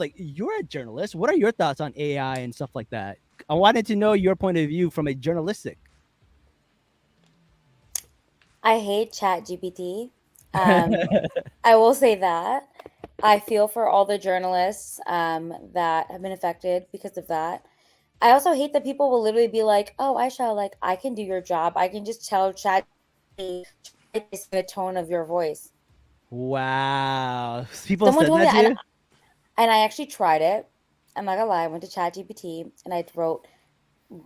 like you're a journalist. What are your thoughts on AI and stuff like that? I wanted to know your point of view from a journalistic. I hate Chat GPT. Um, I will say that. I feel for all the journalists that have been affected because of that. I also hate that people will literally be like, "Oh, Aisha, like I can do your job. I can just tell Chat the tone of your voice." Wow, people Someone said told me that that, to you? and I actually tried it. I'm not gonna lie. I went to Chat GPT and I wrote,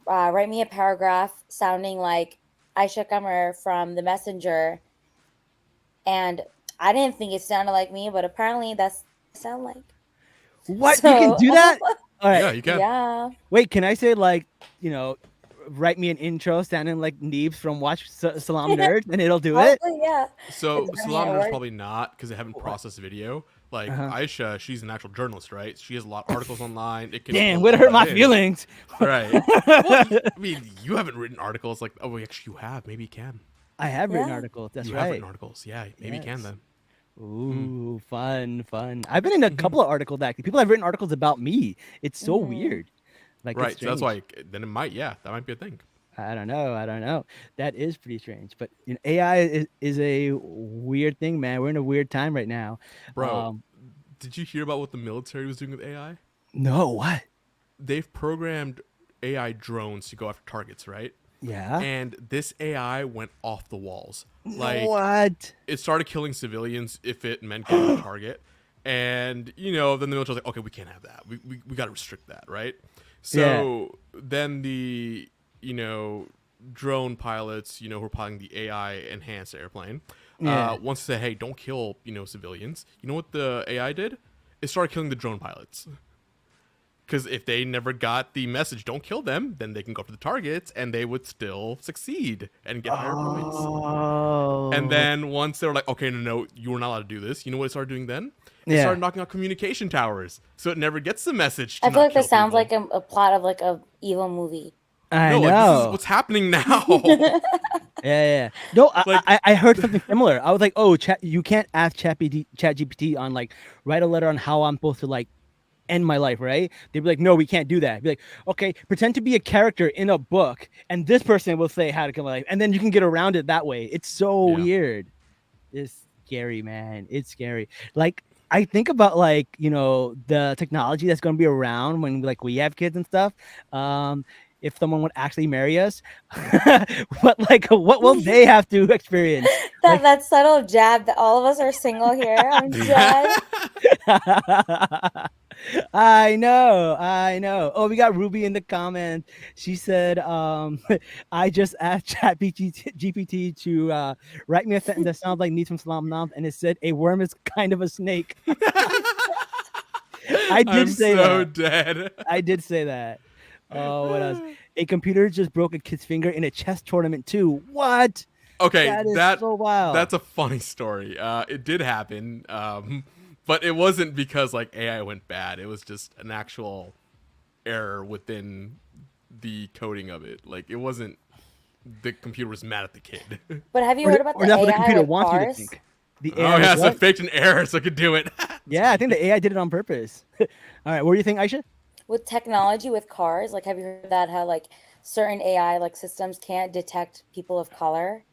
"Write me a paragraph sounding like Aisha Kamar from The Messenger," and I didn't think it sounded like me, but apparently that's what it sound like. What, you can So, do that? All right, Yeah, you can. yeah. wait. Can I say like write me an intro sounding like Neebs from Watch Salam Nerd, and it'll do it? Honestly, yeah. So It's, I mean, Salam it Nerds worked. probably not because they haven't What? processed video. Like Uh-huh. Aisha, she's an actual journalist, right? She has a lot of articles online. It can Damn, pull way to all hurt that my in, feelings. right? Well, I mean, you haven't written articles like. Oh, actually, you have. Maybe you can. I have written Yeah. articles. That's You have right. written articles. Yeah, maybe you can Yes. then. Mm. Ooh, fun, fun. I've been in a Hmm. couple of articles actually. People have written articles about me. It's so Hmm. weird. Like it's Right. So that's strange. why. Then it might. Yeah, that might be a thing, I don't know. I don't know. That is pretty strange. But AI is a weird thing, man. We're in a weird time right now. bro. Um, Did you hear about what the military was doing with AI? no, what? They've programmed AI drones to go after targets, right? Yeah. And this AI went off the walls. Like What? it started killing civilians if it meant getting the target. And, then the military's like, okay, we can't have that. We got to restrict that, right? Yeah. So then the, drone pilots, who are piloting the AI enhanced airplane, Yeah. once they said, hey, don't kill, civilians. You know what the AI did? It started killing the drone pilots. Because if they never got the message, don't kill them, then they can go for the targets and they would still succeed and get higher points. And Oh. then once they were like, okay, no, you were not allowed to do this. You know what it started doing then? It Yeah. started knocking out communication towers, so it never gets the message to I feel not like kill this sounds people. like a plot of like a evil movie. I No, like this is know. what's happening now. Yeah. No, Like, I heard something similar. I was like, oh, you can't ask Chat GPT on like write a letter on how I'm supposed to like end my life, right? They'd be like, no, we can't do that. Be like, okay, pretend to be a character in a book, and this person will say how to kill my life, and then you can get around it that way. It's so yeah, weird. It's scary, man. It's scary. Like I think about like the technology that's going to be around when like we have kids and stuff. If someone would actually marry us, what will they have to experience? that Like, that subtle jab that all of us are single here. I'm dead. I know. Oh, we got Ruby in the comments. She said, I just asked GPT to write me a sentence that sounds like Needs from Salam Nam, and it said a worm is kind of a snake. I did I'm say so that. dead. I did say that. Oh, what else? A computer just broke a kid's finger in a chess tournament too. What? Okay, That is that so wild. that's a funny story. It did happen, but it wasn't because like AI went bad. It was just an actual error within the coding of it. Like it wasn't the computer was mad at the kid. But have you Or, heard about or the that's what the AI computer with wants you to cars? think. The Oh AI was yeah, so it what? faked an error so it could do it. That's Yeah, I funny. think the AI did it on purpose. All right, what do you think, Aisha? With technology with cars, like have you heard that how like certain AI like systems can't detect people of color?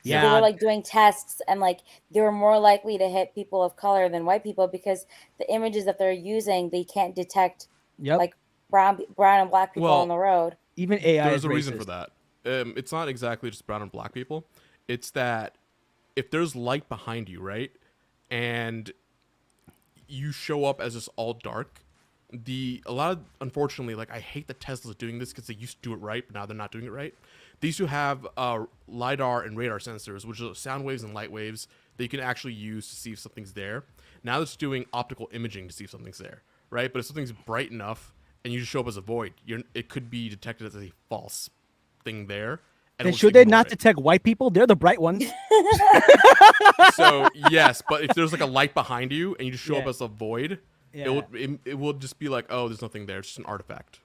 So they Yeah. were Yeah. like doing tests and like they were more likely to hit people of color than white people because the images that they're using they can't detect Yep. like brown and black people on Well, the road. Even AI is there's a reason for racist. that. It's not exactly just brown and black people. It's that if there's light behind you, right, and you show up as just all dark, a lot of unfortunately, like I hate that Tesla's doing this because they used to do it right, but now they're not doing it right. They used to have lidar and radar sensors, which are sound waves and light waves that you can actually use to see if something's there. Now it's doing optical imaging to see if something's there, right? But if something's bright enough and you just show up as a void, it could be detected as a false thing there, and Then it'll just should they ignore not it. detect white people? They're the bright ones. So yes, but if there's like a light behind you and you just show up Yeah. as a void, Yeah. it will just be like, oh, there's nothing there, it's just an artifact.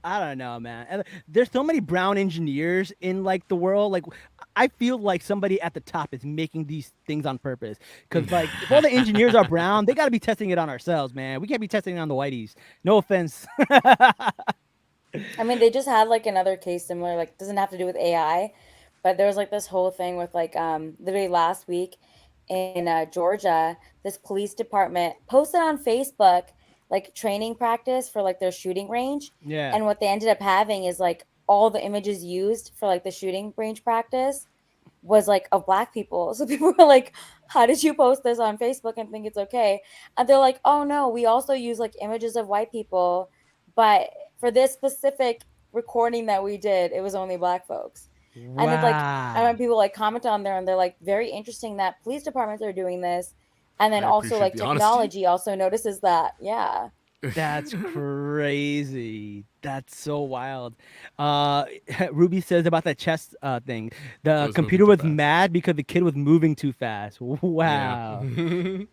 I don't know, man. And there's so many brown engineers in like the world. Like, I feel like somebody at the top is making these things on purpose. Because like, if all the engineers are brown, they got to be testing it on ourselves, man. We can't be testing it on the whiteys. No offense. I mean, they just had like another case similar, like doesn't have to do with AI, but there was like this whole thing with like literally last week in Georgia, this police department posted on Facebook like training practice for like their shooting range, Yeah. and what they ended up having is like all the images used for like the shooting range practice was like of black people. So people were like, how did you post this on Facebook and think it's okay? And they're like, oh no, we also use like images of white people, but for this specific recording that we did, it was only black folks. And then like I Wow. when people like comment on there and they're like, very interesting that police departments are doing this. And then I also appreciate like the honesty. technology also notices that. Yeah. That's crazy. That's so wild. Ruby says about that chess thing. It The was moving computer too was fast. mad because the kid was moving too fast. Yeah. Wow.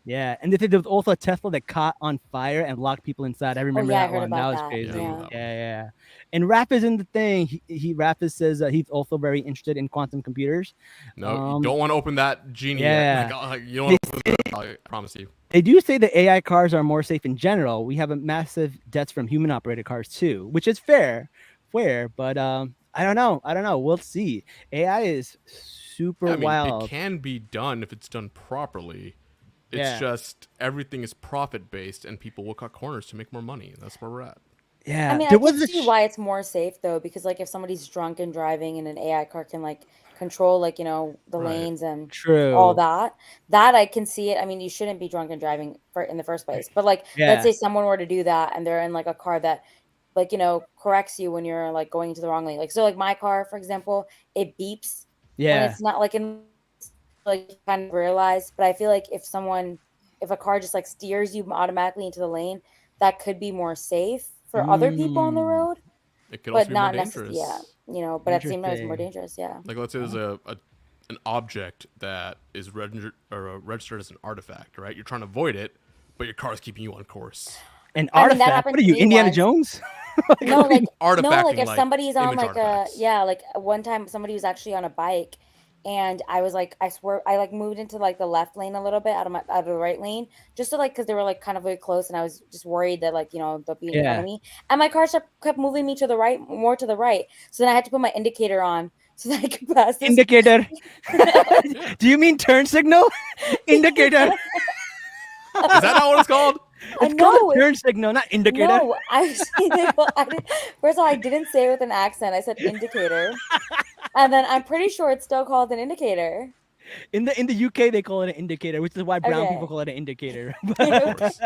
Yeah, and they said there was also a Tesla that caught on fire and locked people inside. I Oh remember yeah, I that heard one. That about was that. Yeah, I crazy. remember Yeah. that one. Yeah, yeah. And Raph is in the thing. Raph says he's also very interested in quantum computers. No, you don't want to open that genie Yeah. yet. Like, you don't want to open it. I promise you. They do say that AI cars are more safe in general. We have a massive deaths from human operated cars too, which is fair, but I don't know. I don't know. We'll see. AI is super Yeah, I mean, it wild. can be done if it's done properly. It's Yeah. just everything is profit based, and people will cut corners to make more money. That's where we're at. I Yeah. mean, I There can was a see why it's more safe though, because like if somebody's drunk and driving and an AI car can like control like, the Right. lanes and all true. that I can see it. I mean, you shouldn't be drunk and driving for in the first place. But like let's Yeah. say someone were to do that and they're in like a car that like, corrects you when you're like going into the wrong lane. Like so like my car, for example, it beeps when Yeah. it's not like in like you kind of realize, but I feel like if a car just like steers you automatically into the lane, that could be more safe for other people on the Mm, road, It could also but be more not necessarily, yeah, dangerous. but at the same time, it's more interesting. dangerous, yeah. Like, let's say there's an object that is registered as an artifact, right? You're trying to avoid it, but your car is keeping you on course. An I mean, that artifact. happened What are to you, me Indiana once. Jones? No, like Artifacting, if like somebody's on image like artifacts. like one time somebody was actually on a bike and I was like, I swear I like moved into like the left lane a little bit out of the right lane just to like because they were like kind of very close and I was just worried that like they'll be in front Yeah. of me and my car kept moving me to the right, more to the right, so then I had to put my indicator on so that I could pass this. Indicator. Yeah. Do you mean turn signal? Indicator. Is that not what it's called? It's No, called a turn signal, not indicator. no, first of all, I didn't say it with an accent. I said indicator, and then I'm pretty sure it's still called an indicator. In the UK, they call it an indicator, which is why brown Okay. people call it an indicator. Of course.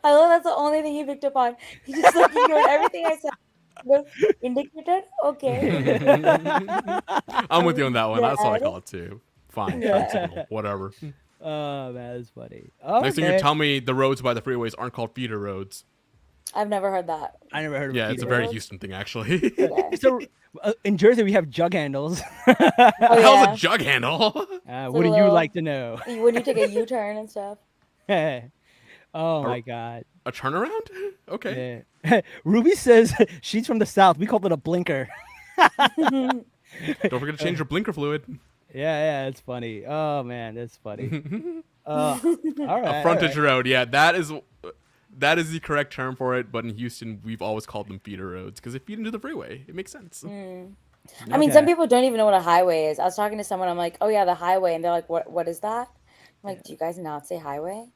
I love that's the only thing he picked up on. He just like ignored everything I said. Was indicator? Okay. I'm with you on that one. That's what I Dad. call it too. Fine. Yeah. Turn signal. Whatever. Oh, man, that's funny. Next thing you Okay. tell me the roads by the freeways aren't called feeder roads. I've never heard that. I never heard of Yeah, it's a feeder. very roads? Houston thing, actually. Okay. So in Jersey, we have jug handles. Oh, How's yeah. a jug handle? What do you little- like to know? When you take a U-turn and stuff. Oh my god. A turnaround? Okay. Yeah. Ruby says she's from the south. We call it a blinker. Don't forget to change your blinker fluid. Yeah, it's funny. Oh man, that's funny. All right. A frontage road. Yeah, that is the correct term for it. But in Houston, we've always called them feeder roads because they feed into the freeway. It makes sense. I mean, some people don't even know what a highway is. I was talking to someone. I'm like, oh yeah, the highway, and they're like, what is that? I'm like, do you guys not say highway?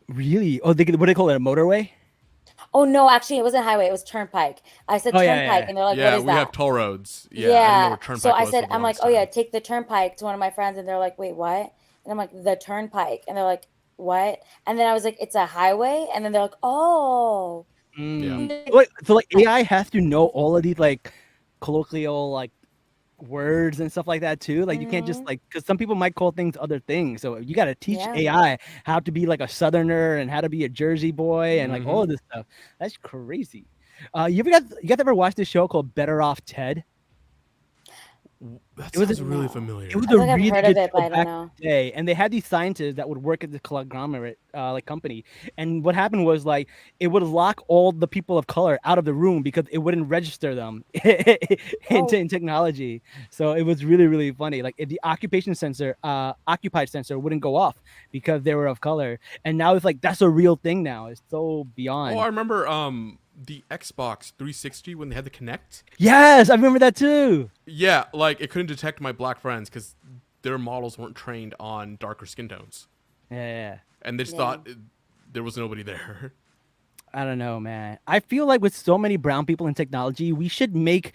Really? Oh, what do they call it? A motorway? Oh no, actually, it wasn't highway. It was turnpike. I said Oh, turnpike, yeah, yeah. and they're like, Yeah, what is we that? have toll roads. Yeah, I didn't know what turnpike So I was said, for the I'm like, longest oh yeah, time. take the turnpike to one of my friends, and they're like, wait, what? And I'm like, the turnpike, and they're like, what? And then I was like, it's a highway, and then they're like, oh. Wait, so like AI has to know all of these like colloquial like words and stuff like that too. Like you can't just like because some people might call things other things. So you got to teach Yeah. AI how to be like a Southerner and how to be a Jersey boy and like all of this stuff. That's crazy. You guys ever watched this show called Better Off Ted? That It was a- sounds really No. familiar. It was I a feel like I've really heard good of it, but show I don't back know. in the day, and they had these scientists that would work at the conglomerate like company. And what happened was like it would lock all the people of color out of the room because it wouldn't register them Oh, in technology. So it was really really funny. Like the occupation sensor, occupied sensor wouldn't go off because they were of color. And now it's like that's a real thing now. It's so Oh, I beyond. remember the Xbox 360 when they had the Kinect. Yes, I remember that too. Yeah, like it couldn't detect my black friends because their models weren't trained on darker skin tones, Yeah. and they just yeah. thought there was nobody there. I don't know, man. I feel like with so many brown people in technology, we should make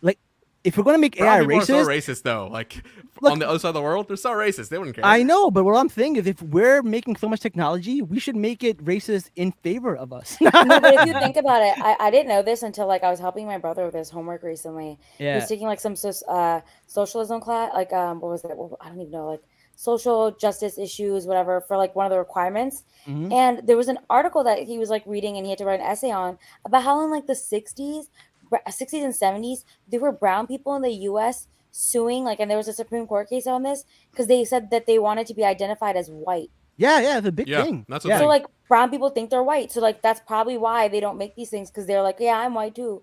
like if we're gonna make Brown AI people are so racist. racist though. Like Look, on the other side of the world, they're so racist. They wouldn't care. I know, but what I'm saying is if we're making so much technology, we should make it racist in favor of us. No, but if you think about it, I didn't know this until like I was helping my brother with his homework recently. He was Yeah. taking like some socialism class, like what was it? Well, I don't even know, like social justice issues, whatever, for like one of the requirements. Hmm. And there was an article that he was like reading, and he had to write an essay on about how in like the '60s and '70s, there were brown people in the U.S. suing, like, and there was a Supreme Court case on this because they said that they wanted to be identified as white. Yeah, it's a big Yeah, thing. that's the Yeah. So thing. like brown people think they're white. So like that's probably why they don't make these things because they're like, yeah, I'm white too.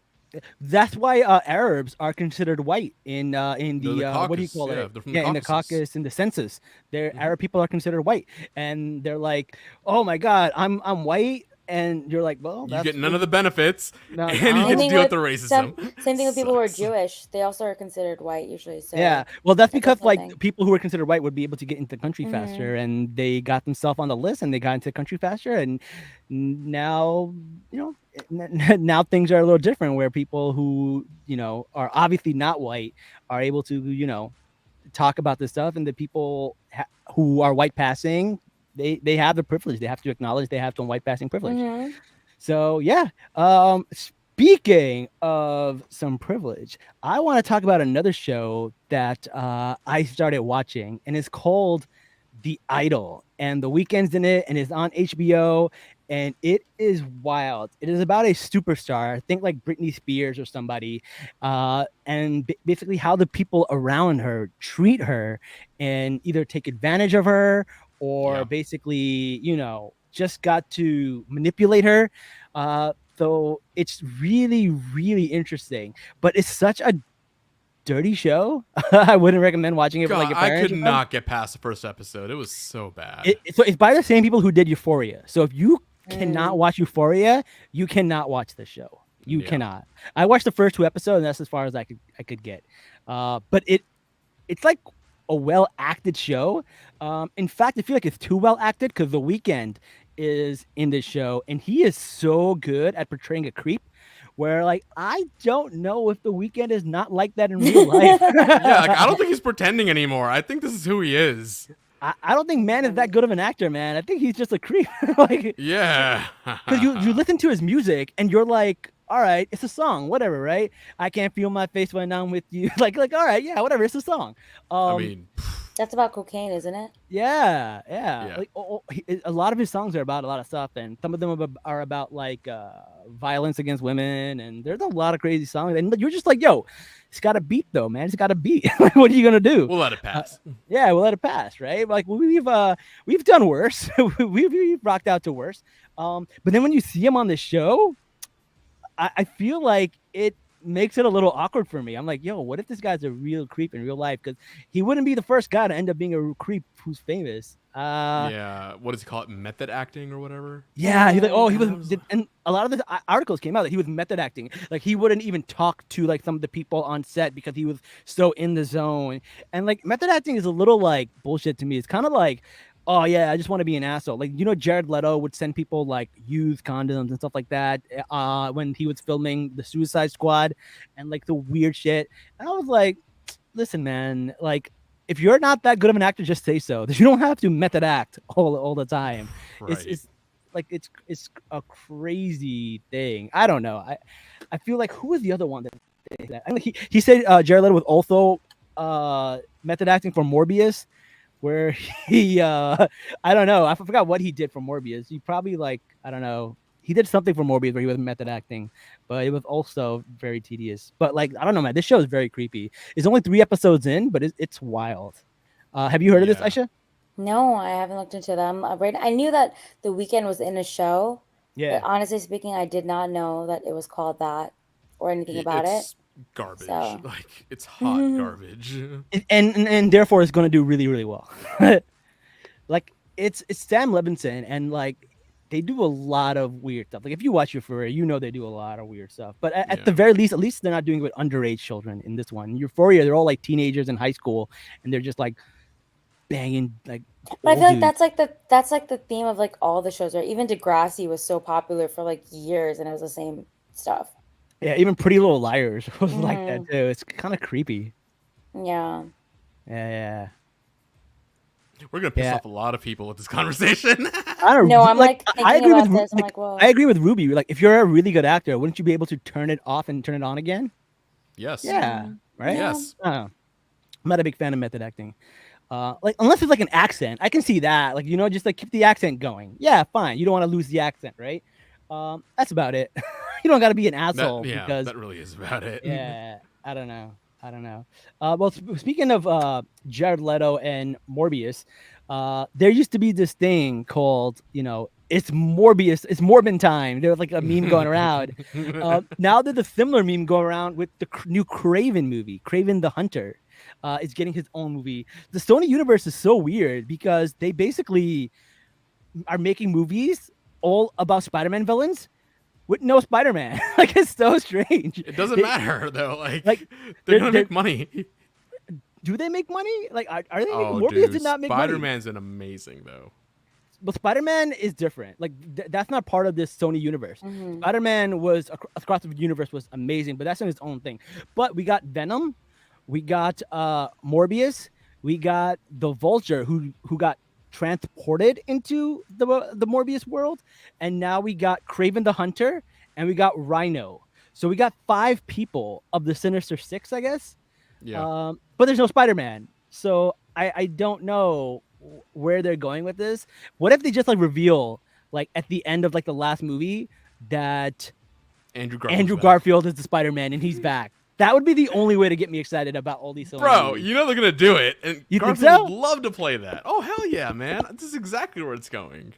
That's why Arabs are considered white in They're the the what do you caucus. call Yeah, it? they're from the Yeah, in the Caucasus. caucus, in the census, they're Mhm. Arab people are considered white, and they're like, oh my god, I'm white, and you're like, well, You that's get none of the benefits, no, and I you don't get Same to know. thing deal with with the racism. same thing with people who are Sucks. Jewish. They also are considered white usually. Yeah, So well, that's it's a because whole like thing. people who were considered white would be able to get into the country Hmm. faster, and they got themselves on the list, and they got into the country faster, and now you know now things are a little different, where people who are obviously not white are able to talk about this stuff, and the people who are white passing, they have the privilege. They have to acknowledge they have some white passing privilege. Hmm. So yeah. Speaking of some privilege, I want to talk about another show that I started watching, and it's called The Idol. And the weekend's in it, and it's on HBO, and it is wild. It is about a superstar, I think like Britney Spears or somebody, and basically how the people around her treat her and either take advantage of her or Yeah. basically, just got to manipulate her. So it's really, really interesting, but it's such a dirty show. I wouldn't recommend watching it for like God, your I parents could or something. not get past the first episode. It was so bad. So it's by the same people who did Euphoria. So if you cannot Mm. watch Euphoria, you cannot watch the show. You Yeah. cannot. I watched the first 2 episodes, and that's as far as I could get. But it's like a well acted show. In fact, I feel like it's too well acted because The Weeknd is in this show, and he is so good at portraying a creep. Where like I don't know if The Weeknd is not like that in real life. Yeah, like I don't think he's pretending anymore. I think this is who he is. I don't think man is that good of an actor, man. I think he's just a creep. Like Yeah. because you listen to his music and you're like, all right, it's a song, whatever, right? I can't feel my face when I'm with you. Like, all right, yeah, whatever, it's a song. I mean, That's about cocaine, isn't it? Yeah. yeah. Like a lot of his songs are about a lot of stuff, and some of them are about like violence against women, and there's a lot of crazy songs, and you're just like, yo, it's got a beat though, man. It's got a beat. Like, what are you gonna do? We'll let it pass. Yeah, we'll let it pass, right? Like we've done worse. we've rocked out to worse. But then when you see him on the show, I feel like it makes it a little awkward for me. I'm like, yo, what if this guy's a real creep in real life? Because he wouldn't be the first guy to end up being a creep who's famous. Yeah. What does he call it? Method acting or whatever? Yeah, he's like, oh, he was, was- and a lot of the articles came out that he was method acting. Like he wouldn't even talk to like some of the people on set because he was so in the zone. And like method acting is a little like bullshit to me. It's kind of like, oh yeah, I just want to be an asshole. Like Jared Leto would send people like used condoms and stuff like that. When he was filming the Suicide Squad, and like the weird shit. And I was like, listen, man, like. If you're not that good of an actor, just say so. You don't have to method act all the time. Right. It's like it's a crazy thing. I don't know. I feel like who was the other one that did that? I mean, he said Jared Leto was also method acting for Morbius, where he I don't know. I forgot what he did for Morbius. He probably like I don't know. he did something for Morbius where he was method acting, but it was also very tedious. But like, I don't know, man. This show is very creepy. It's only 3 episodes in, but it's wild. Have you heard of this, Yeah. Aisha? No, I haven't looked into them. Right, I knew that the weekend was in a show, but Yeah. honestly speaking, I did not know that it was called that or anything about it. It's garbage. So, Like it's hot garbage. And therefore it's going to do really really well. Like it's Sam Levinson, and like they do a lot of weird stuff. Like if you watch Euphoria, you know they do a lot of weird stuff. But at the Yeah. very least, at least they're not doing it with underage children in this one. Euphoria, they're all like teenagers in high school, and they're just like banging like but I old feel like dudes. that's like the theme of like all the shows. Right, even Degrassi was so popular for like years, and it was the same stuff. Yeah, even Pretty Little Liars was like that Hmm. too. It's kind of creepy. Yeah. Yeah, We're gonna piss yeah. off a lot of people with this conversation. I don't No, know. I'm Like like I thinking agree with about this. I'm like like, whoa. I agree with Ruby. Like if you're a really good actor, wouldn't you be able to turn it off and turn it on again? Yes. Yeah, right. Yeah. Yes. I'm not a big fan of method acting. Like unless it's like an accent, I can see that. Like just like keep the accent going. Yeah, fine. You don't want to lose the accent, right? That's about it. You don't got to be an asshole because that really is about it. yeah, I don't know. I don't know. Well, speaking of Jared Leto and Morbius, there used to be this thing called, it's Morbius, it's Morbin time. There was like a meme going around. Now there's a similar meme going around with the new Craven movie, Craven the Hunter. Is getting his own movie. The Sony universe is so weird because they basically are making movies all about Spider-Man villains with no Spider-Man. Like it's so strange. It doesn't matter though. Like, Like they're gonna make money. do they make money? Like are they making Oh, Morbius dude, did not make money. Spider-Man's an amazing though. But Spider-Man is different. Like that's not part of this Sony universe. Hmm. Spider-Man was across the universe was amazing, but that's on its own thing. But we got Venom, we got Morbius, we got the Vulture who got transported into the Morbius world, and now we got Craven the Hunter and we got Rhino. So we got 5 people of the Sinister Six, I guess. Yeah. But there's no Spider-Man. So I don't know where they're going with this. What if they just like reveal like at the end of like the last movie that Andrew Back. Garfield is the Spider-Man and he's back? That would be the only way to get me excited about all these. Bro, movies. you know they're gonna do it, and You think Garfield so? would love to play that. Oh hell yeah, man! This is exactly where it's going.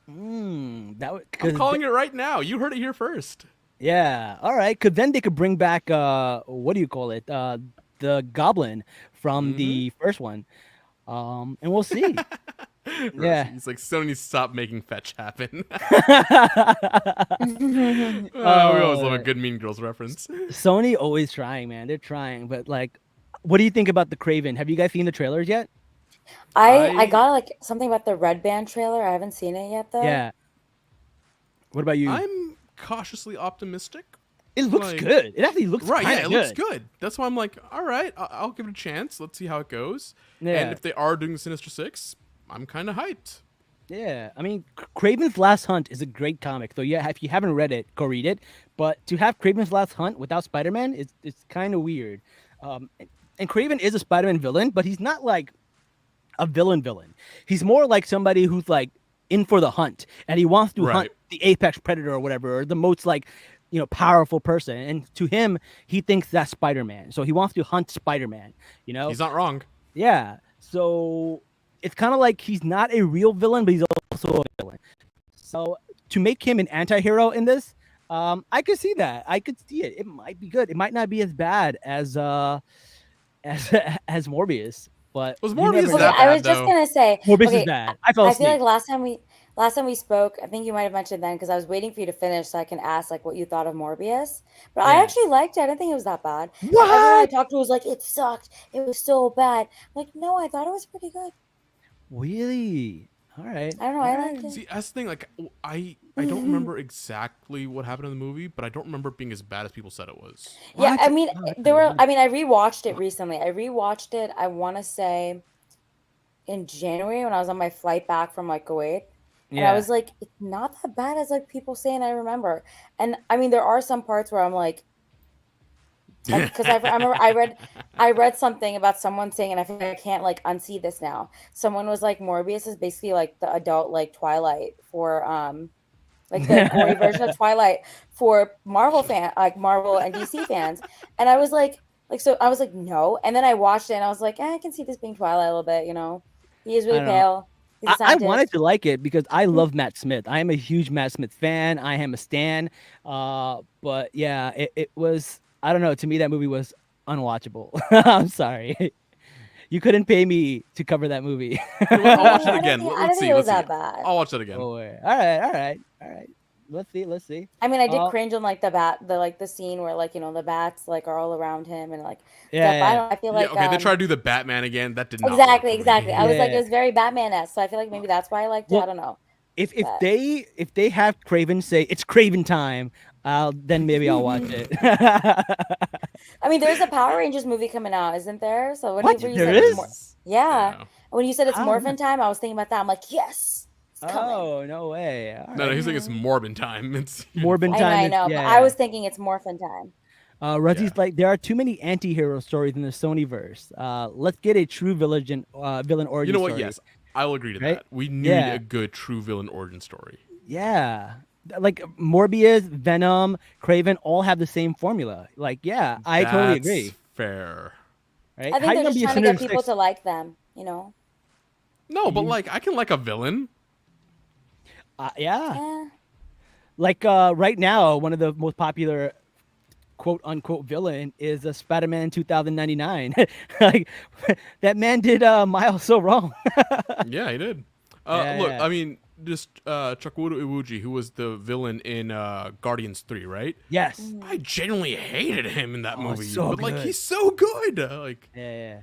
That would, I'm calling it right now. You heard it here first. yeah. All right. Cause then they could bring back what do you call it? The Goblin from the first one. And we'll see. Yeah. He's like, Sony needs to stop making fetch happen. Hmm. We always love a Oh, good Mean Girls reference. Sony always trying, man. They're trying, but like, what do you think about the Craven? Have you guys seen the trailers yet? I got like something about the Red Band trailer. I haven't seen it yet though. Yeah. What about you? I'm cautiously optimistic. It looks like- good. It actually looks Right, yeah, kinda it looks good. That's why I'm like, all right, I'll give it a chance. Let's see how it goes. Yeah. And if they are doing the Sinister Six, I'm kind of hyped. Yeah, I mean, Craven's Last Hunt is a great comic. So yeah, if you haven't read it, go read it. But to have Craven's Last Hunt without Spider-Man, it's kind of weird. And Craven is a Spider-Man villain, but he's not like a villain. He's more like somebody who's like in for the hunt, and he wants to hunt Right. the apex predator or whatever, or the most like powerful person. And to him, he thinks that's Spider-Man. So he wants to hunt Spider-Man. He's not wrong. Yeah. So it's kind of like he's not a real villain, but he's also a villain. So to make him an anti-hero in this, I could see that. I could see it. It might be good. It might not be as bad as as Morbius, but Was you Morbius never Okay, that know. I bad, was just though? gonna say. Morbius Okay, is bad. I fell I asleep. feel like last time we spoke, I think you might have mentioned then because I was waiting for you to finish so I can ask like what you thought of Morbius. But I Yeah. actually liked it. I didn't think it was that bad. Like, What? everyone I talked to was like, it sucked. It was so bad. I'm like, no, I thought it was pretty good. Really? All right. I don't know. I liked it. See, that's the thing. Like, I don't remember exactly what happened in the movie, but I don't remember it being as bad as people said it was. Yeah, What? I mean, Oh, that's there were. good. I mean, I rewatched it recently. I rewatched it. I want to say in January when I was on my flight back from like Kuwait. And I Yeah. was like, it's not that bad as like people say, and I remember. And I mean, there are some parts where I'm like, because I remember I read something about someone saying, and I feel like I can't like unsee this now. Someone was like, Morbius is basically like the adult like Twilight for like the gory version of Twilight for Marvel and DC fans. And I was so I was like, no. And then I watched it and I was like, I can see this being Twilight a little bit, you know. He is I really don't know. pale. He's a I wanted scientist. to like it because I love Matt Smith. I am a huge Matt Smith fan. I am a stan. But yeah, it was. I don't know. To me, that movie was unwatchable. I'm sorry. You couldn't pay me to cover that movie. You know what? I'll watch it I again. don't Let's think see. it was Let's see. that bad. I'll watch that again. Oh, all right, all right, all right. Let's see. Let's see. I mean, I did cringe on like the scene where like, you know, the bats like are all around him and like stuff. Yeah, I feel like Okay, they try to do the Batman again. That did not exactly, work for exactly. me. I was like, it yeah. was very Batman-esque, so I feel like maybe that's why I liked it. I Well, don't know. if But they have Craven say it's Craven time, then maybe I'll watch it. I mean, there's a Power Rangers movie coming out, isn't there? So What? whenever you There said is? yeah. Yeah. When you said it's How? Morphin time, I was thinking about that. I'm like, yes, it's coming. Oh, no way. All No, right. he's like it's Morbin time. It's Morbin I time. know, but I was thinking it's Morphin time. Ruzzy's Yeah. like, there are too many anti-hero stories in the Sonyverse. Let's get a true villain origin You know what? story. Yes, I'll agree to Right? that. We need Yeah. a good true villain origin story. Yeah. Like Morbius, Venom, Craven all have the same formula. Like, yeah, I totally That's agree. fair. Right? I think How you they're gonna just be a trying to get Sinister people Six? to like them, you know? No, but like I can like a villain. Yeah. Yeah. Like right now, one of the most popular quote unquote villain is a Spider-Man 2099. Like that man did Miles so wrong. Yeah, he did. Yeah, Look, yeah. I mean, just Chukwudo Iwuji, who was the villain in Guardians 3, right? Yes. I genuinely hated him in that movie, so but like good. he's so good. Like Yeah.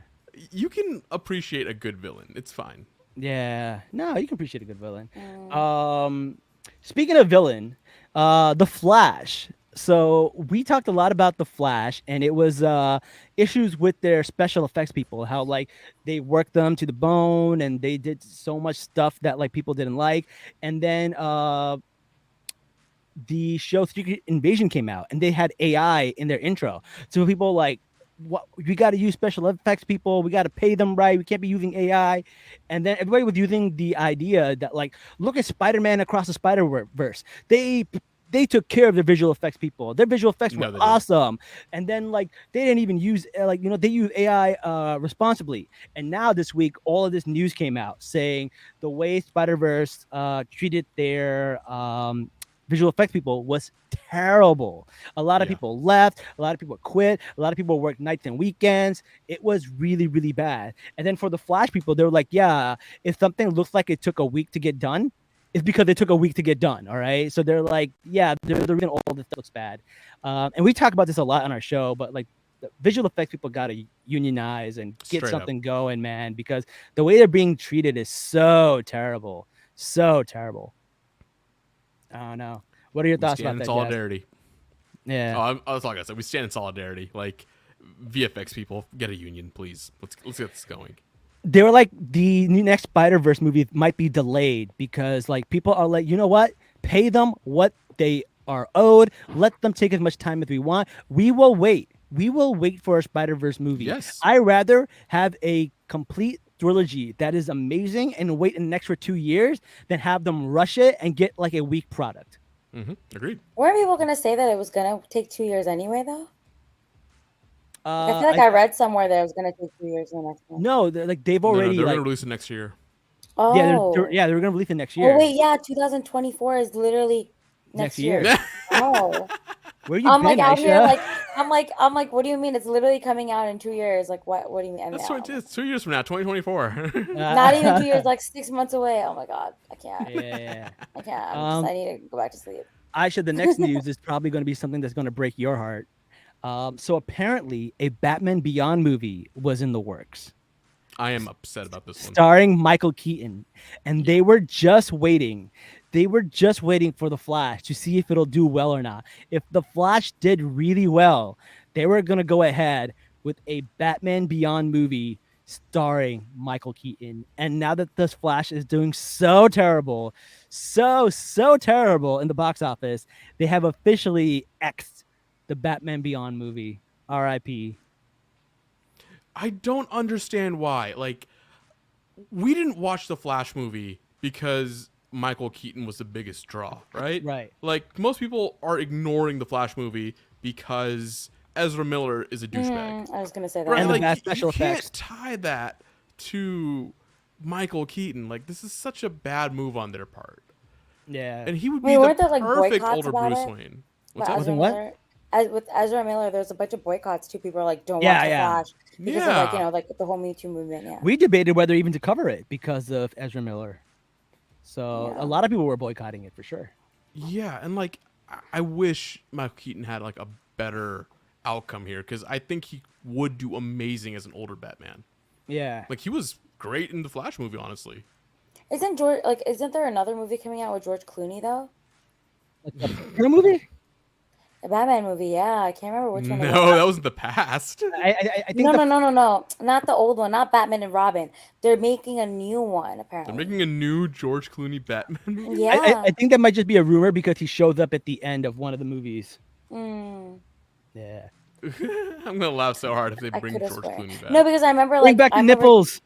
you can appreciate a good villain. It's fine. Yeah. No, you can appreciate a good villain. Mm. Speaking of villain, The Flash. So we talked a lot about The Flash, and it was issues with their special effects people, how like they worked them to the bone and they did so much stuff that like people didn't like. And then the show Secret Invasion came out and they had AI in their intro. So people like, what, we got to use special effects people, we got to pay them right, we can't be using AI. And then everybody was using the idea that like, look at Spider-Man Across the Spider-Verse, they took care of their visual effects people, their visual effects No, were they didn't. awesome. And then like they didn't even use like, you know, they use AI responsibly. And now this week all of this news came out saying the way Spider-Verse treated their visual effects people was terrible. A lot of Yeah. people left, a lot of people quit, a lot of people worked nights and weekends. It was really, really bad. And then for the Flash people, they were like, yeah, if something looks like it took a week to get done, it's because it took a week to get done. All right. So they're like, yeah, they're the reason all this looks bad. And we talk about this a lot on our show, but like the visual effects people got to unionize and get Straight up. something going, man, because the way they're being treated is so terrible. So terrible. I don't know. What are your We thoughts stand about in that, Jazz? solidarity. Yeah. That's all I gotta say. We stand in solidarity. Like VFX people, get a union, please. Let's get this going. They were like, the next Spider-Verse movie might be delayed because like people are like, you know what? Pay them what they are owed. Let them take as much time as we want. We will wait. We will wait for a Spider-Verse movie. Yes. I rather have a complete trilogy that is amazing and wait an extra 2 years than have them rush it and get like a weak product. Agreed. Weren't people gonna say that it was gonna take 2 years anyway, though? I Uh, feel like I read somewhere that it was gonna take 2 years in the next one. no, like they've No, already they're like gonna release it next year. Oh. they were gonna release it next year. Oh wait, yeah, 2024 is literally next year. year. Oh. Where you I'm been, like out here, Aisha? like I'm like, what do you mean? It's literally coming out in 2 years. Like what do you mean? That's now? what it is. 2 years from now, 2024. Not even 2 years, like 6 months away. Oh my god, I can't. Yeah. I can't. I need to go back to sleep. Aisha, the next news is probably going to be something that's going to break your heart. So apparently, a Batman Beyond movie was in the works, I am upset about this one. starring Michael Keaton, and they were just waiting. They were just waiting for the Flash to see if it'll do well or not. If the Flash did really well, they were going to go ahead with a Batman Beyond movie starring Michael Keaton. And now that this Flash is doing so terrible, so terrible in the box office, they have officially X'd the Batman Beyond movie. R.I.P. I don't understand why. Like, we didn't watch the Flash movie because Michael Keaton was the biggest draw, right? Right. Like most people are ignoring the Flash movie because Ezra Miller is a douchebag. I was gonna say that. Right, And the like bad you special can't effects. tie that to Michael Keaton. Like this is such a bad move on their part, Yeah. and he would I be mean, the weren't there like perfect boycotts older about Bruce it? Wayne. What's But that? Ezra Wasn't what? Miller, with Ezra Miller, there's a bunch of boycotts too. People are like, don't watch Yeah, The yeah. Flash because of like Yeah, like the whole Me Too movement. Yeah, We debated whether even to cover it because of Ezra Miller. So Yeah. a lot of people were boycotting it for sure. yeah, and like I wish Michael Keaton had like a better outcome here because I think he would do amazing as an older Batman. Yeah. Like he was great in the Flash movie, honestly. isn't there another movie coming out with George Clooney though? Like the Batman movie? A Batman movie, yeah. I can't remember which one it was. No, that was in the past. I think No, not the old one, not Batman and Robin. They're making a new one They're apparently. making a new George Clooney Batman movie. Yeah. I think that might just be a rumor because he shows up at the end of one of the movies. Mm, Yeah. I'm gonna laugh so hard if they I bring could have George swear. Clooney back. No, because I remember Bring like back I the remember nipples.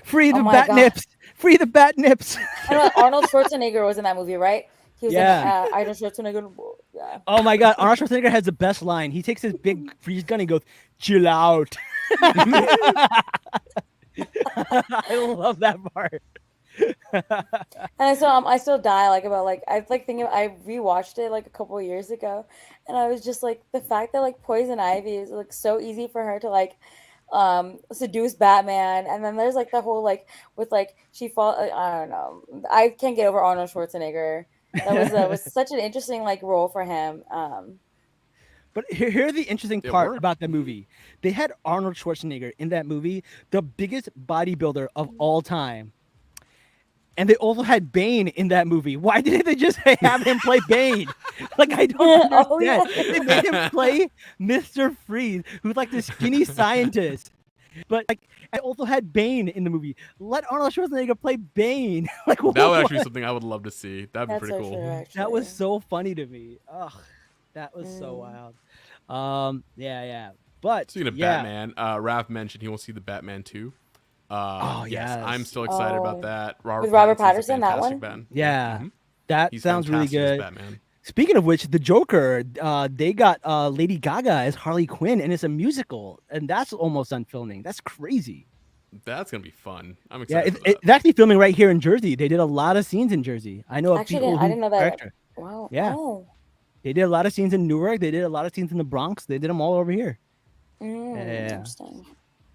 Free the Oh my bat God. nips. Free the bat nips. I know Arnold Schwarzenegger was in that movie, right? He was Yeah. in Arnold Schwarzenegger. Yeah. Oh my god, Arnold Schwarzenegger has the best line. He takes his big freeze gun and goes, "Chill out." I love that part. And I still die like about like I like thinking I rewatched it like a couple of years ago, and I was just like the fact that like Poison Ivy is like so easy for her to like seduce Batman, and then there's like the whole like with like she fall I don't know, I can't get over Arnold Schwarzenegger. That was such an interesting like role for him. But here's the interesting It part worked. about the movie. They had Arnold Schwarzenegger in that movie, the biggest bodybuilder of all time. And they also had Bane in that movie. Why didn't they just have him play Bane? Like, I don't understand. Oh, yeah. They made him play Mr. Freeze, who's like the skinny scientist. But like, I also had Bane in the movie. Let Arnold Schwarzenegger play Bane. Like, That would what? actually be something I would love to see. That'd be That's pretty so cool. true, actually. That was so funny to me. Ugh, that was so Mm. wild. Yeah. But Speaking of yeah. Batman, Raph mentioned he wants to see the Batman 2. Oh, yes, I'm yes. still excited Oh. about that. With Robert Pattinson's a Patterson, that fantastic one? Batman. Yeah, Mhm. that He's sounds really fantastic as good. Batman. Speaking of which, the Joker, they got Lady Gaga as Harley Quinn, and it's a musical, and that's almost done filming. That's crazy. That's gonna be fun. I'm Yeah, excited for that. it's actually filming right here in Jersey. They did a lot of scenes in Jersey. I know of Actually, people I didn't know that. director. Wow. Yeah. Oh. They did a lot of scenes in Newark. They did a lot of scenes in the Bronx. They did them all over here. Yeah. Interesting.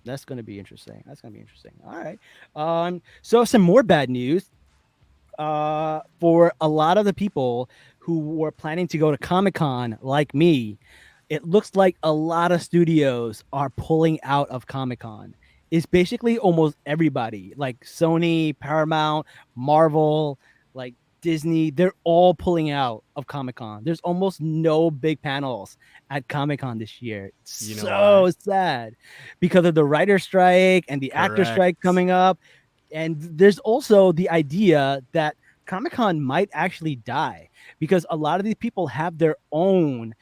That's gonna be interesting. All right. So some more bad news. For a lot of the people who were planning to go to Comic-Con, like me, it looks like a lot of studios are pulling out of Comic-Con. It's basically almost everybody, like Sony, Paramount, Marvel, like Disney. They're all pulling out of Comic-Con. There's almost no big panels at Comic-Con this year. It's You know so why? sad because of the writer strike and the actor strike Correct. coming up. And there's also the idea that Comic-Con might actually die because a lot of these people have their own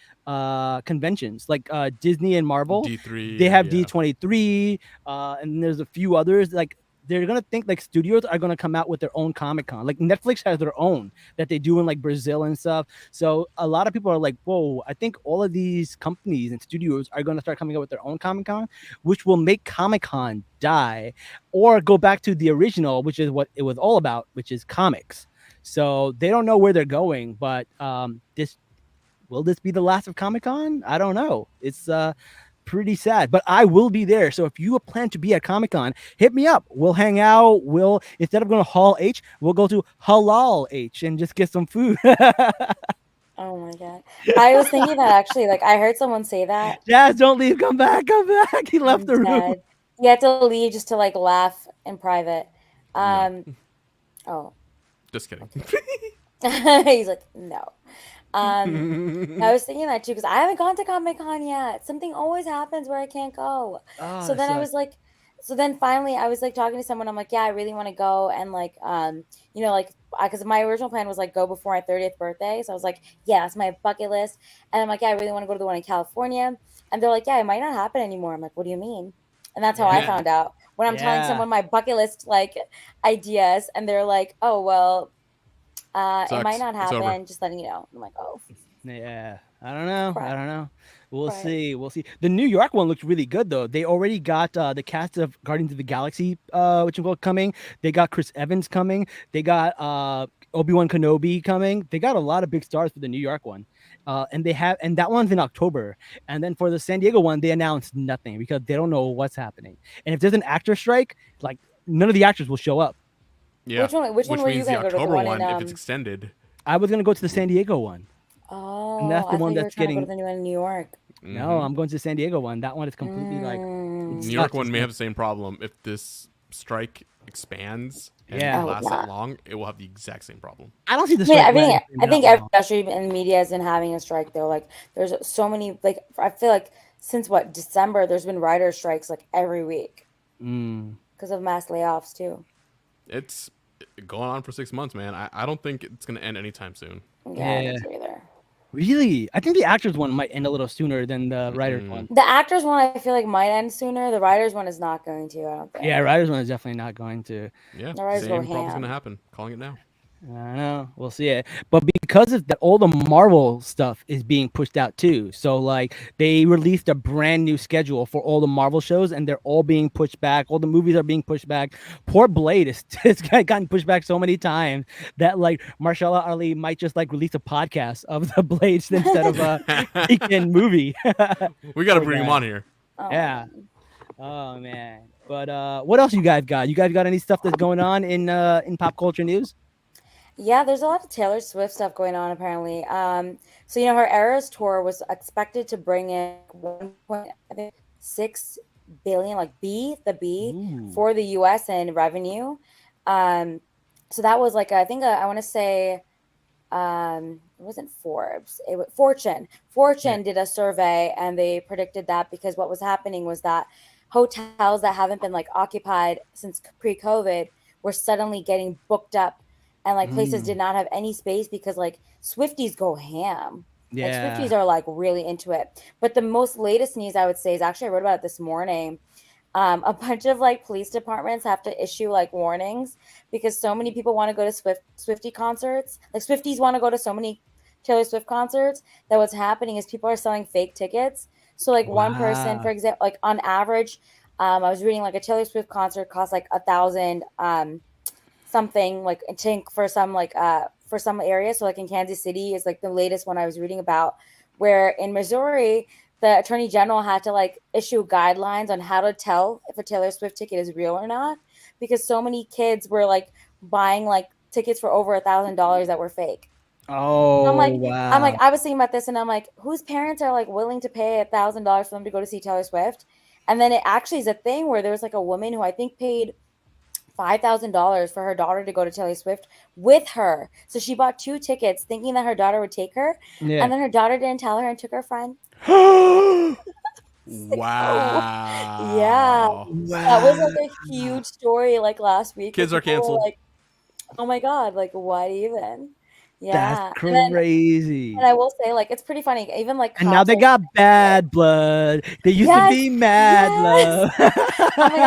conventions, like Disney and Marvel. D3. They have yeah. D23, and there's a few others. Like they're gonna think like studios are gonna come out with their own Comic-Con. Like Netflix has their own that they do in like Brazil and stuff. So a lot of people are like, whoa, I think all of these companies and studios are gonna start coming out with their own Comic-Con, which will make Comic-Con die or go back to the original, which is what it was all about, which is comics. So they don't know where they're going, but will this be the last of Comic-Con? I don't know. It's pretty sad, but I will be there. So if you plan to be at Comic-Con, hit me up. We'll hang out. We'll, instead of going to Hall H, we'll go to Halal H and just get some food. Oh my God. I was thinking that actually, like I heard someone say that. Jazz, don't leave. Come back. He left the room. Dad. You had to leave just to like laugh in private. Oh. Just kidding. He's like, no. I was thinking that too because I haven't gone to Comic-Con yet. Something always happens where I can't go. Oh, So that then I sucks. was like, so then finally I was like talking to someone. I'm like, yeah, I really want to go and like, you know, like because my original plan was like go before my 30th birthday. So I was like, yeah, that's my bucket list. And I'm like, yeah, I really want to go to the one in California. And they're like, yeah, it might not happen anymore. I'm like, what do you mean? And that's how I Yeah. found out when I'm telling Yeah. someone my bucket list like ideas, and they're like, oh well, It might Sucks. not It's over. happen. Just letting you know. I'm like, oh, Yeah, I don't know. crap, I don't know. We'll crap. see. We'll see. The New York one looks really good though. They already got the cast of Guardians of the Galaxy, which is coming. They got Chris Evans coming. They got Obi-Wan Kenobi coming. They got a lot of big stars for the New York one. And that one's in October. And then for the San Diego one, they announced nothing because they don't know what's happening. And if there's an actor strike, like none of the actors will show up. Yeah. Which one Which were you means the gonna go to? The October one in one, if it's extended. I was gonna go to the San Diego one, and Oh, that's the I thought one you were that's trying to go to getting. the new one in New York. No, Hmm. I'm going to the San Diego one. That one is completely like it New Mm. York sucks. one It's may gonna- have the same problem. If this strike expands and Yeah. I hope lasts that not. long, it will have the exact same problem. I don't see the I mean, strike everything. lasting I that think every long. industry and media has been having a strike though. Like, there's so many. Like, I feel like since what December, there's been writer strikes like every week Mm. because of mass layoffs too. It's going on for 6 months, man. I don't think it's going to end anytime soon. Yeah, I don't Yeah. think so either. Really? I think the actors one might end a little sooner than the writers Mm-mm. one. The actors one, I feel like might end sooner. The writers one is not going to. I don't think. Yeah, writers one is definitely not going to. Yeah, The writers go same problem's going to ham. happen. Calling it now. I don't know. We'll see it. But because of that, all the Marvel stuff is being pushed out too. So like they released a brand new schedule for all the Marvel shows, and they're all being pushed back. All the movies are being pushed back. Poor Blade is it's gotten pushed back so many times that like Marshala Ali might just like release a podcast of the Blades instead of a weekend movie. We got to Poor bring him guy. on here. Oh, Yeah. Oh man. But what else you guys got? You guys got any stuff that's going on in pop culture news? yeah, there's a lot of Taylor Swift stuff going on apparently. So her Eras tour was expected to bring in 1.6 billion, like B Ooh. for the U.S. in revenue. So that was like I think I want to say it wasn't Forbes, it was Fortune. Fortune did a survey and they predicted that because what was happening was that hotels that haven't been like occupied since pre-COVID were suddenly getting booked up and like places did not have any space because like Swifties go ham. Like Yeah. Swifties are like really into it. But the most latest news I would say is actually I wrote about it this morning. A bunch of like police departments have to issue like warnings because so many people want to go to Swiftie concerts. Like Swifties want to go to so many Taylor Swift concerts that what's happening is people are selling fake tickets. So like one person, Wow. for example, like on average, I was reading like a Taylor Swift concert costs like 1,000 something like I think for some for some areas. So like in Kansas City is like the latest one I was reading about, where in Missouri the attorney general had to like issue guidelines on how to tell if a Taylor Swift ticket is real or not because so many kids were like buying like tickets for over $1,000 that were fake. Oh I'm like, wow. I was thinking about this, and I'm like, whose parents are like willing to pay $1,000 for them to go to see Taylor Swift? And then it actually is a thing where there was like a woman who I think paid $5,000 for her daughter to go to Taylor Swift with her. So she bought 2 tickets, thinking that her daughter would take her, Yeah. and then her daughter didn't tell her and took her friend. Wow. Yeah, that was like a huge story like last week. Kids where are people were canceled. like, oh my god, like what even? That's Yeah, crazy. and I will say like it's pretty funny. Even like And now cops they are got bad blood. They used to Yes, be mad yes. love. Oh my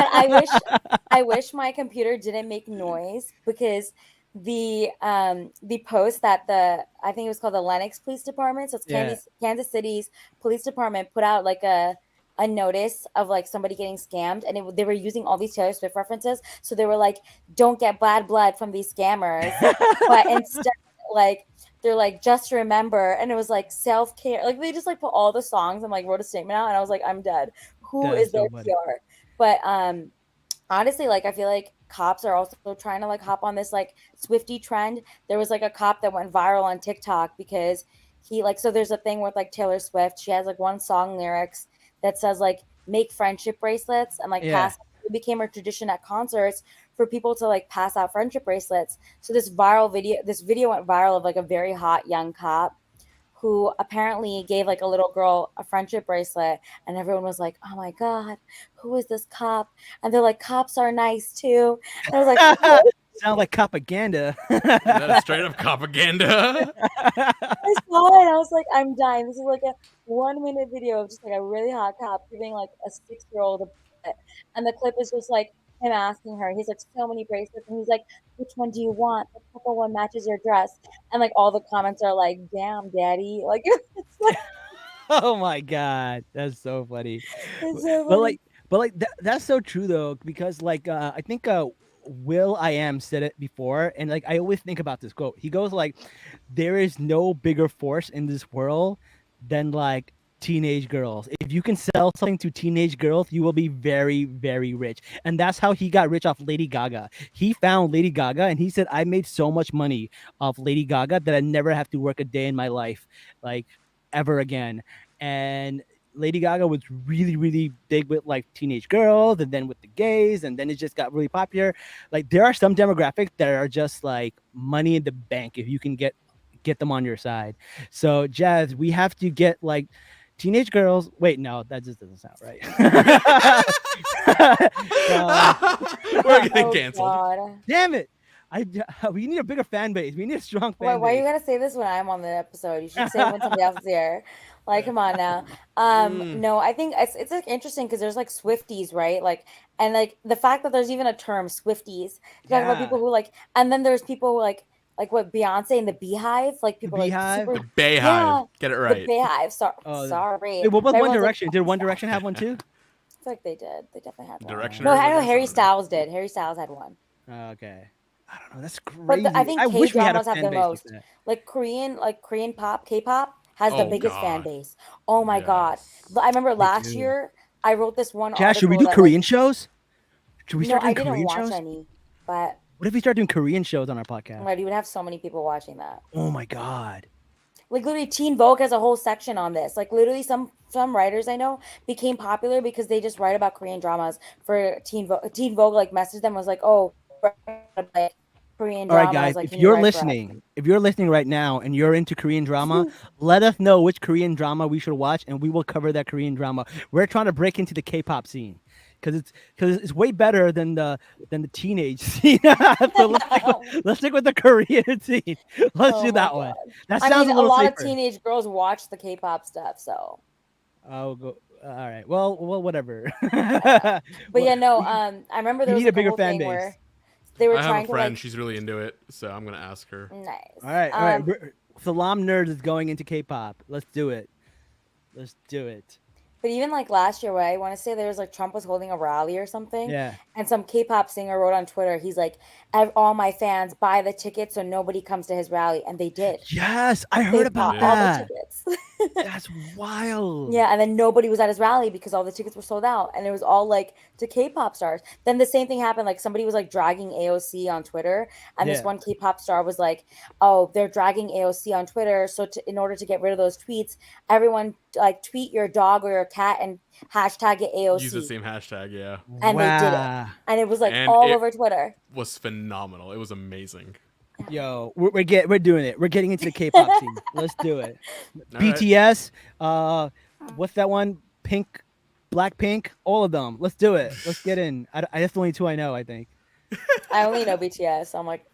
god, I wish my computer didn't make noise because the post that I think it was called the Lenox Police Department, so it's Yeah. Kansas City's police department put out like a notice of like somebody getting scammed, and they were using all these Taylor Swift references, so they were like, "Don't get bad blood from these scammers," but instead like they're like just remember, and it was like self-care, like they just like put all the songs and like wrote a statement out, and I was like, I'm dead. Who That's is their so funny. PR? But honestly, like I feel like cops are also trying to like hop on this like Swifty trend. There was like a cop that went viral on TikTok because he like so there's a thing with like Taylor Swift. She has like one song lyrics that says like make friendship bracelets and like Yeah. pass. It became a tradition at concerts for people to like pass out friendship bracelets. So this video went viral of like a very hot young cop who apparently gave like a little girl a friendship bracelet, and everyone was like, oh my god, who is this cop? And they're like, cops are nice too. And I was like, what? Sound like propaganda. That is straight up propaganda. I saw it and I was like, I'm dying. This is like a 1 minute video of just like a really hot cop giving like a 6-year-old a bracelet. And the clip is just like him asking her. He's like, so many bracelets, and he's like, which one do you want? The purple one matches your dress, and like all the comments are like, damn, daddy, like it's like Oh my god, that's so funny. it's so But funny. that's so true though, because like I think Will I am said it before, and like I always think about this quote. He goes like, "There is no bigger force in this world than like teenage girls. If you can sell something to teenage girls, you will be very, very rich." And that's how he got rich off Lady Gaga. He found Lady Gaga, and he said, "I made so much money off Lady Gaga that I never have to work a day in my life, like ever again." And Lady Gaga was really, really big with like teenage girls, and then with the gays, and then it just got really popular. Like there are some demographics that are just like money in the bank if you can get them on your side. So Jazz, we have to get like teenage girls. Wait, no, that just doesn't sound right. We're getting Oh canceled. God. Damn it! We need a bigger fan base. We need a strong fan Why you base. gotta say this when I'm on the episode? You should say it when somebody else is here. Like, come on now. No, I think it's like interesting because there's like Swifties, right? Like, and like the fact that there's even a term Swifties to talk about people who like, and then there's people who like what Beyonce and the Beehive, like people like Beehive? super, The Bayhive. yeah, Get it the right. Beehive. Oh, Sorry, wait, what was but One everyone's like, Direction? Did One Direction have one too? I feel like they did. They definitely had one. Direction. No, I know Everybody Harry else? Styles did. Harry Styles had one. Okay. I don't know. That's But crazy. I think I wish we had a K-dramas have fan the base like most. that. Like Korean pop, K-pop has the Oh, biggest fan God. base. Oh my God. Yes. I remember They last do. year I wrote this one Josh, should we article do that like Korean shows? Should we no, start I doing didn't Korean watch shows? any, but What if we start doing Korean shows on our podcast? right, you would have so many people watching that. Oh my god. Like literally Teen Vogue has a whole section on this. Like literally some writers I know became popular because they just write about Korean dramas for Teen Vogue. Teen Vogue like messaged them was like, "Oh, like Korean All right, dramas, guys, like if can you you're write for us?" listening right now and you're into Korean drama, let us know which Korean drama we should watch and we will cover that Korean drama. We're trying to break into the K-pop scene because it's way better than the teenage scene. So let's stick with the Korean scene. Let's Oh do my that one. God. That I sounds mean, a a little lot of safer. teenage girls watch the K-pop stuff, so. I'll go. All right. Well, whatever. But yeah, no. I remember there we was need a like a bigger whole fan thing base. where they were I have a trying to friend. like She's really into it, so I'm gonna ask her. nice. All right. Salam Nerds is going into K-pop. Let's do it. Let's do it. But even like last year, where I want to say there was like Trump was holding a rally or something, Yeah. and some K-pop singer wrote on Twitter, he's like, "All my fans buy the tickets so nobody comes to his rally," and they did. Yes, I They heard about bought all the that. tickets. That's wild. Yeah, and then nobody was at his rally because all the tickets were sold out, and it was all like to K-pop stars. Then the same thing happened. Like somebody was like dragging AOC on Twitter, and this Yeah. one K-pop star was like, "Oh, they're dragging AOC on Twitter, so in order to get rid of those tweets, everyone like tweet your dog or your cat and hashtag it AOC." Use the same hashtag. Yeah, And they did it, and it was like And all it- over Twitter. was phenomenal. It was amazing. Yo, we're doing it. We're getting into the K-pop scene. Let's do it. All right. BTS. What's that one? Blackpink. All of them. Let's do it. Let's get in. That's the only two I know. I think. I only know BTS, so I'm like,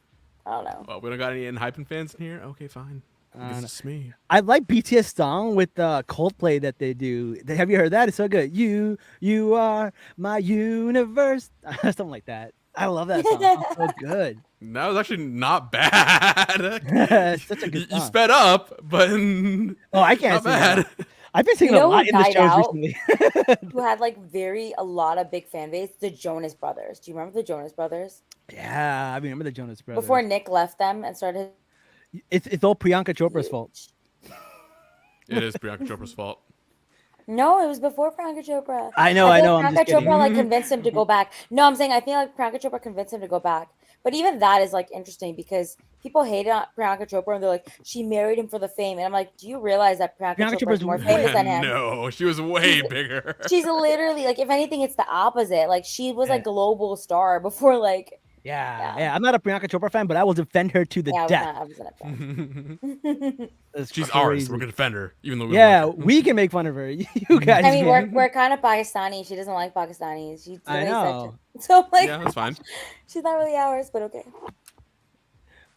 I don't know. Well, we don't got any hyping fans in here. Okay, fine. I guess no. it's me. I like BTS song with Coldplay that they do. Have you heard that? It's so good. You are my universe. Something like that. I love that song. It's so good. That was actually not bad. It's such a good You song. sped up, but Oh, I can't not sing that. bad. I've been singing You know a lot who in the died shows out? recently. Who had like a lot of big fan base? The Jonas Brothers. Do you remember the Jonas Brothers? Yeah, I remember the Jonas Brothers. Before Nick left them and started. It's all Priyanka Chopra's fault. It is Priyanka Chopra's fault. No, it was before Priyanka Chopra. I know. feel I'm like just Priyanka Chopra kidding. like convinced him to go back. No, I'm saying I feel like Priyanka Chopra convinced him to go back. But even that is like interesting because people hated on Priyanka Chopra and they're like, she married him for the fame. And I'm like, do you realize that Priyanka Priyanka Chopra Chopra's is more famous than him? No, she was way bigger. She's literally like, if anything, it's the opposite. Like she was Yeah. a global star before like. Yeah. I'm not a Priyanka Chopra fan, but I will defend her to the Yeah, death. I wasn't a fan. That's She's crazy. ours. We're gonna defend her, even though we Yeah, don't like her. we can make fun of her. You guys. I mean, can't. we're kind of Pakistani. She doesn't like Pakistanis. She I literally said know. so like Yeah, that's fine. she's not really ours, but okay.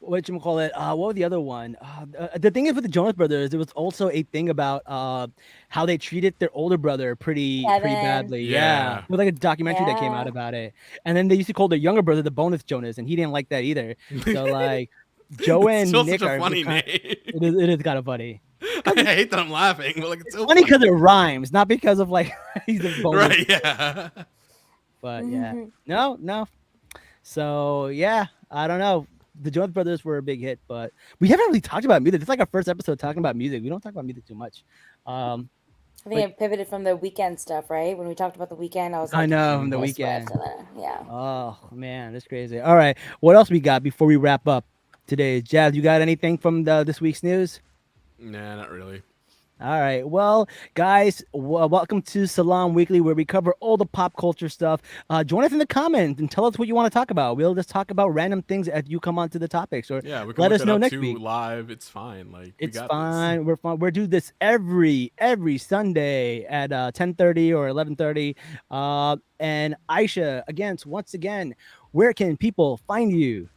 whatchamacallit, what was the other one? The thing is with the Jonas Brothers, there was also a thing about how they treated their older brother pretty Kevin. badly. Yeah. Yeah. There was like a documentary that came out Yeah. about it. And then they used to call their younger brother the bonus Jonas, and he didn't like that either. So like Joe It's and still Nick such a are funny kind name. it is kind of funny. I hate that I'm laughing, but like it's so Funny because it rhymes, not because of like he's a bonus. Right, yeah. But yeah. No. So yeah, I don't know. The Jonas Brothers were a big hit, but we haven't really talked about music. It's like our first episode talking about music. We don't talk about music too much. I think Like- it pivoted from the weekend stuff, right? When we talked about the weekend, I was I like, know from the Taylor weekend. Swift, and then, yeah. Oh man, that's crazy. All right, what else we got before we wrap up today? Jazz, you got anything from this week's news? Nah, not really. All right. Well, guys, welcome to Salaam Weekly, where we cover all the pop culture stuff. Join us in the comments and tell us what you want to talk about. We'll just talk about random things as you come onto the topics, or Yeah, we can let look us it know up next too week. live. It's fine. Like we It's got fine. We're fine. We're do this every Sunday at 10:30 or 11:30. And Aisha, once again, where can people find you?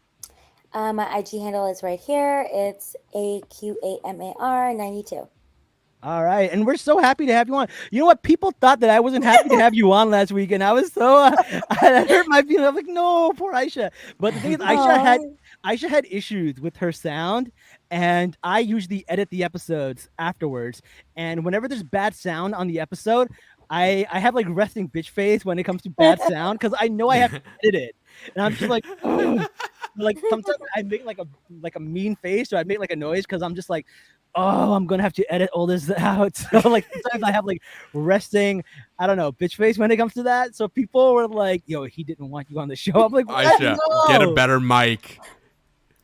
My IG handle is right here. It's AQAMAR92. All right, and we're so happy to have you on. You know what? People thought that I wasn't happy to have you on last week, and I was so I hurt my feelings. I'm like, no, poor Aisha. But the thing is, Aisha had issues with her sound, and I usually edit the episodes afterwards. And whenever there's bad sound on the episode, I have like resting bitch face when it comes to bad sound because I know I have to edit it, and I'm just like, oh. Like sometimes I make like a mean face, or I make like a noise because I'm just like, oh, I'm gonna have to edit all this out. So like sometimes I have like resting, I don't know, bitch face when it comes to that. So people were like, yo, he didn't want you on the show. I'm like, what? Aisha, No. get a better mic.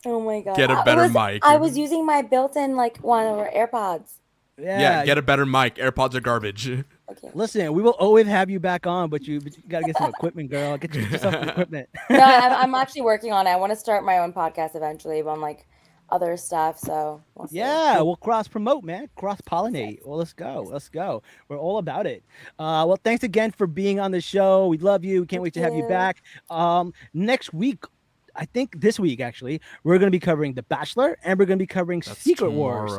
Oh my god. Get a better mic. I was using my built-in like one of our AirPods. Yeah, get a better mic. AirPods are garbage. Okay. Listen, we will always have you back on, but you gotta get some equipment, girl. Get yourself some equipment. No, I'm actually working on it. I want to start my own podcast eventually on like other stuff. So we'll see. Yeah, we'll cross promote, man. Cross pollinate. Well, let's go. We're all about it. Well, thanks again for being on the show. We love you. Can't wait to have you back. Next week, I think this week actually, we're going to be covering The Bachelor and we're going to be covering Secret Wars.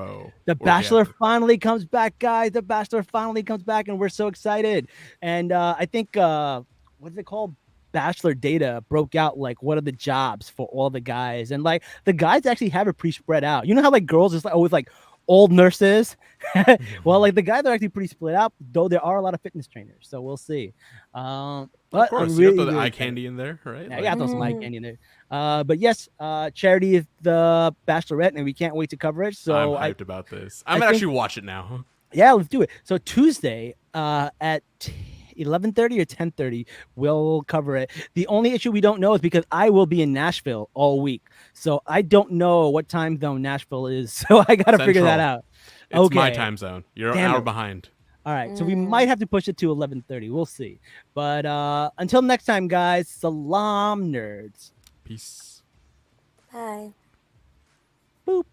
The Bachelor finally comes back, guys. The Bachelor finally comes back, and we're so excited. And I think what's it called? Bachelor data broke out like what are the jobs for all the guys, and like the guys actually have it pretty spread out. You know how like girls is like always like old nurses. Well, like the guys are actually pretty split out, though there are a lot of fitness trainers. So we'll see. But of course, really, you got the really eye candy in there, right? Yeah, I got some eye candy in there. But yes, Charity is the Bachelorette, and we can't wait to cover it. So I'm hyped about this. I'm gonna actually watch it now. Yeah, let's do it. So Tuesday at 11:30 or 10:30, we'll cover it. The only issue we don't know is because I will be in Nashville all week, so I don't know what time zone Nashville is. So I gotta figure that out. It's my time zone. You're Damn an hour it. behind. All right, so we might have to push it to 11:30. We'll see. But until next time, guys, Salaam nerds. Peace. Bye. Boop.